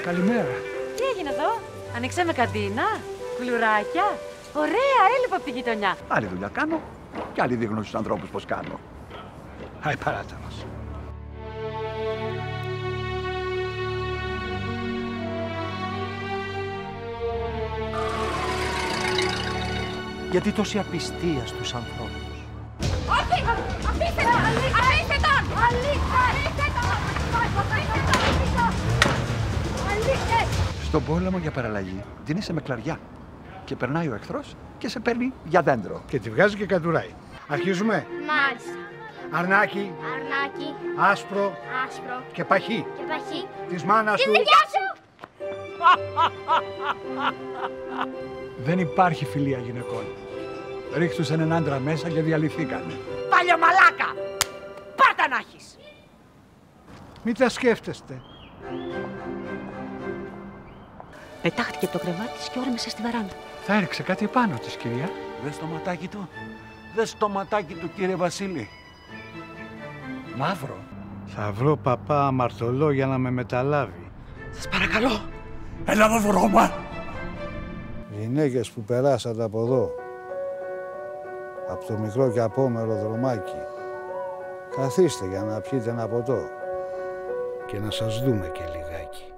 Καλημέρα. Τι έγινε εδώ, ανοίξαμε καντίνα, κουλουράκια. Ωραία, έλειπα από τη γειτονιά. Άλλη δουλειά κάνω και άλλοι δείχνουν στους ανθρώπους πώς κάνω. Άι, παράτα μας. Γιατί τόση απιστία στους ανθρώπους. Όχι! Αφήστε τον! Αφήστε τον! Αφήστε τον! Στον πόλεμο για παραλλαγή δίνεσαι με κλαριά και περνάει ο εχθρός και σε παίρνει για δέντρο. Και τη βγάζει και κατουράει. Αρχίζουμε. Μάλιστα. Αρνάκι, Αρνάκι, άσπρο άσπρο και παχύ. και παχύ. Της μάνας Τη του. δικιά σου! Δεν υπάρχει φιλία γυναικών. Ρίχτουσαν έναν άντρα μέσα και διαλυθήκανε. Παλιωμαλάκα! Πάρτα να έχεις! Μην τα σκέφτεστε. Πετάχτηκε από το κρεβάτι της και όρμησε στη βαράντα. Θα έριξε κάτι επάνω της, κυρία. Δες το ματάκι του. Δες το ματάκι του, κύριε Βασίλη. Μαύρο. Θα βρω παπά αμαρτωλό για να με μεταλάβει. Σας παρακαλώ. Έλα εδώ, βρώμα. Γυναίκες που περάσατε από εδώ, από το μικρό και απόμερο δρομάκι, καθίστε για να πιείτε ένα ποτό και να σας δούμε και λιγάκι.